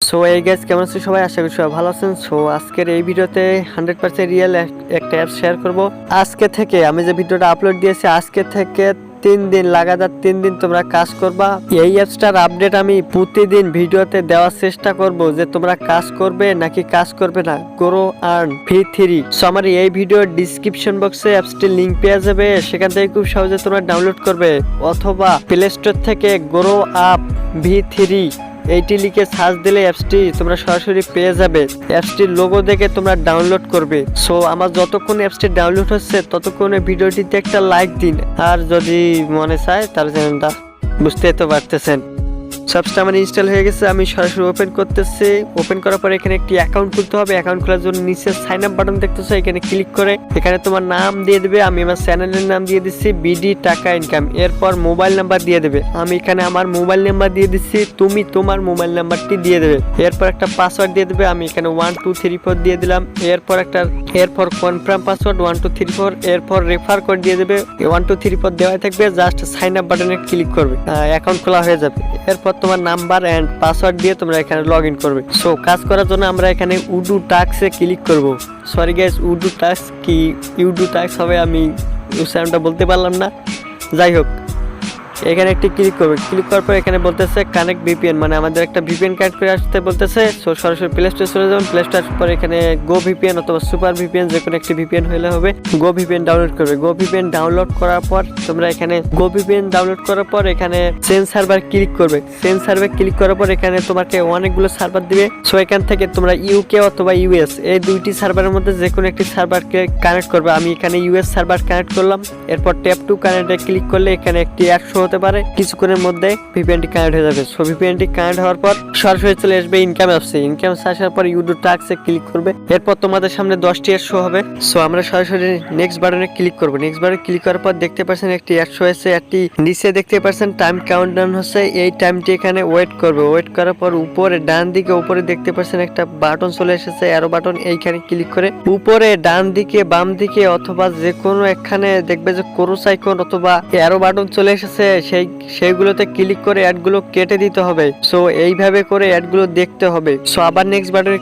So এই guys কেমন আছেন সবাই? আশা করি সবাই ভালো আছেন। সো আজকের এই ভিডিওতে 100% রিয়েল একটা অ্যাপ শেয়ার করব। আজকে থেকে আমি যে ভিডিওটা আপলোড দিয়েছি, আজকে থেকে 3 দিন লাগাতার 3 দিন তোমরা কাজ করবা। এই অ্যাপসটার আপডেট আমি প্রতিদিন ভিডিওতে দেওয়ার চেষ্টা করব যে তোমরা কাজ করবে নাকি কাজ করবে না। Grow earn V3। সো আমার এই ভিডিওর ডিসক্রিপশন বক্সে অ্যাপসটির লিংক পেয়ে যাবে, সেখান থেকে খুব সহজে তোমরা ডাউনলোড করবে, অথবা প্লে স্টোর থেকে গ্রো আপ V3 এইটি লিখে সার্চ দিলে অ্যাপসটি তোমরা সরাসরি পেয়ে যাবে। অ্যাপসটির লোগো দেখে তোমরা ডাউনলোড করবে। সো আমার যতক্ষণ অ্যাপসটি ডাউনলোড হচ্ছে ততক্ষণে ভিডিওটিতে একটা লাইক দিন, আর যদি মনে চায় তাহলে চ্যানেলটা বুঝতে তো পারতেছেন। সবটা আমার ইনস্টল হয়ে গেছে, আমি সরাসরি ওপেন করতেছি। ওপেন করার পরে এখানে একটি অ্যাকাউন্ট খুলতে হবে। অ্যাকাউন্ট খোলার জন্য নিচে সাইন আপ বাটন দেখতেছো, এখানে ক্লিক করে এখানে তোমার নাম দিয়ে দেবে। আমি আমার চ্যানেলের নাম দিয়ে দিচ্ছি বিডি টাকা ইনকাম। এরপর মোবাইল নাম্বার দিয়ে দেবে। আমি এখানে আমার মোবাইল নাম্বার দিয়ে দিচ্ছি, তুমি তোমার মোবাইল নাম্বারটি দিয়ে দেবে। এরপর একটা পাসওয়ার্ড দিয়ে দেবে। আমি এখানে 1 2 3 4 দিয়ে দিলাম। এরপর কনফার্ম পাসওয়ার্ড 1 2 3 4। এরপর রেফার কোড দিয়ে দেবে। 1 2 3 4 দেওয়া থাকবে, জাস্ট সাইন আপ বাটনে ক্লিক করবে, অ্যাকাউন্ট খোলা হয়ে যাবে। এরপর তোমার নাম্বার এন্ড পাসওয়ার্ড দিয়ে তোমরা এখানে লগ ইন করবে। সো কাজ করার জন্য আমরা এখানে উডু টাস্কে ক্লিক করব। সরি গাইস, উডু টাস্ক কি ইউডু টাস্ক হবে, আমি উচ্চারণটা বলতে পারলাম না। যাই হোক, এখানে একটি ক্লিক করবে। ক্লিক করার পর এখানে বলতেছে কানেক্ট ভিপিএন, মানে আমাদের একটা ভিপিএন কানেক্ট করে আসতে বলতেছে। সো সরাসরি প্লে স্টোরে চলে যাবেন। প্লে স্টোর পর এখানে গো ভিপিএন অথবা সুপার ভিপিএন যে কোনো একটি ভিপিএন হলে হবে। গো ভিপিএন ডাউনলোড করবে। গো ভিপিএন ডাউনলোড করার পর তোমরা এখানে গো ভিপিএন ডাউনলোড করার পর এখানে চেঞ্জ সার্ভার ক্লিক করবে। চেঞ্জ সার্ভার ক্লিক করার পর এখানে তোমাকে অনেকগুলো সার্ভার দিবে। সো এখান থেকে তোমরা ইউকে অথবা ইউএস এই দুইটি সার্ভারের মধ্যে যে কোনো একটি সার্ভারকে কানেক্ট করবে। আমি এখানে ইউএস সার্ভার কানেক্ট করলাম। এরপর ট্যাপ টু কানেক্টে ক্লিক করলে এখানে একটি 100 হতে পারে, কিছুক্ষণের মধ্যে ভিপিএনটি কানেক্ট হয়ে যাবে। সো ভিপিএনটি কানেক্ট হওয়ার পর সরাসরি চলে আসবে ইনকাম অ্যাপসে। ইনকাম আসার পর ইউডু টাস্কে ক্লিক করবে। এরপর তোমাদের সামনে 10টি অ্যাড শো হবে। সো আমরা সরাসরি নেক্সট বাটনে ক্লিক করব। নেক্সট বাটনে ক্লিক করার পর দেখতে পাচ্ছেন একটি অ্যাড শো হয়েছে, একটি নিচে দেখতে পাচ্ছেন টাইম কাউন্টডাউন হচ্ছে। এই টাইমটি এখানে ওয়েট করবে। ওয়েট করার পর উপরে ডান দিকে উপরে দেখতে পাচ্ছেন একটা বাটন চলে এসেছে, অ্যারো বাটন। এইখানে ক্লিক করে উপরে ডান দিকে বাম দিকে অথবা যে কোনো এখানে দেখবে যে ক্রস আইকন অথবা অ্যারো বাটন চলে এসেছে, সেইগুলোতে ক্লিক করে অ্যাডগুলো কেটে দিতে হবে। সো এইভাবে করে অ্যাডগুলো দেখতে হবে। সো আবার নেক্সট বাটনে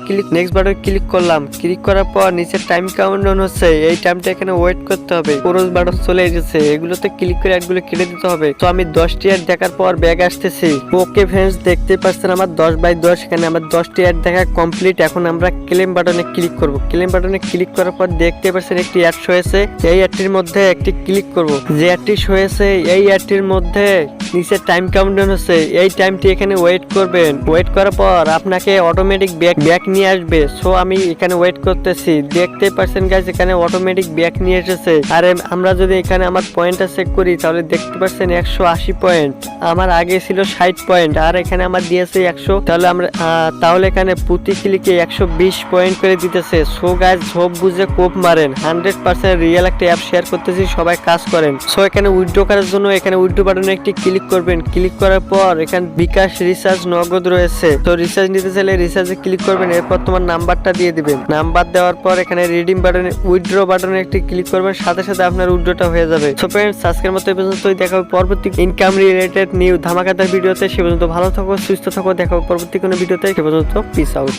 ক্লিক করলাম। ক্লিক করার পর নিচে টাইম কাউন্টডাউন হচ্ছে, এই টাইমটা এখানে ওয়েট করতে হবে। ক্রস বাটন চলে এসেছে, এগুলোতে ক্লিক করে অ্যাডগুলো কেটে দিতে হবে। তো আমি 10টি অ্যাড দেখার পর ব্যাক আসতেছি। ওকে ফ্রেন্ডস, দেখতে পাচ্ছেন আমার 10/10 এখানে আমার 10টি অ্যাড দেখা কমপ্লিট। এখন আমরা ক্লেম বাটনে ক্লিক করব। ক্লেম বাটনে ক্লিক করার পর দেখতে পাচ্ছেন একটি অ্যাড শো হয়েছে। এই অ্যাডটির মধ্যে একটি ক্লিক করব। যে অ্যাডটি শো হয়েছে এই অ্যাডটির মধ্যে নিচে টাইম কাউন্টডাউন হচ্ছে, এই টাইমটি এখানে ওয়েট করবেন। ওয়েট করার পর আপনাকে অটোমেটিক ব্যাক নিয়ে আসবে। সো আমি এখানে ওয়েট করতেছি। দেখতে পাচ্ছেন গাইস, এখানে অটোমেটিক ব্যাক নিয়ে এসেছে। আর আমরা যদি এখানে আমার পয়েন্টটা চেক করি তাহলে দেখতে পাচ্ছেন 180 পয়েন্ট। আমার আগে ছিল 60 পয়েন্ট, আর এখানে আমার দিয়েছে 100। তাহলে এখানে প্রতি ক্লিকে 120 পয়েন্ট করে দিতেছে। সো গাইস, সব বুঝে কোপ মারেন। 100% রিয়েল একটা অ্যাপ শেয়ার করতেছি, সবাই কাজ করেন। সো এখানে উইথড্র করার জন্য এখানে উইথড্র বাটনে একটি ক্লিক করবেন। ক্লিক করার পর এখানে বিকাশ রিচার্জ নগদ রয়েছে। তো রিচার্জ নিতে চাইলে রিচার্জে ক্লিক করবেন। এরপর তোমার নাম্বারটা দিয়ে দিবেন। নাম্বার দেওয়ার পর এখানে রিডিম বাটনে উইথড্র বাটনে একটি ক্লিক করবেন, সাথে সাথে আপনার উইথড্রটা হয়ে যাবে। সো ফ্রেন্ডস, আজকের মতো এই পর্যন্তই। দেখা হবে পরবর্তী ইনকাম রিলেটেড নিউ ধামাকাদার ভিডিওতে। সে পর্যন্ত ভালো থাকো, সুস্থ থাকো। দেখা হবে পরবর্তী কোনো ভিডিওতে। সে পর্যন্ত পিস আউট।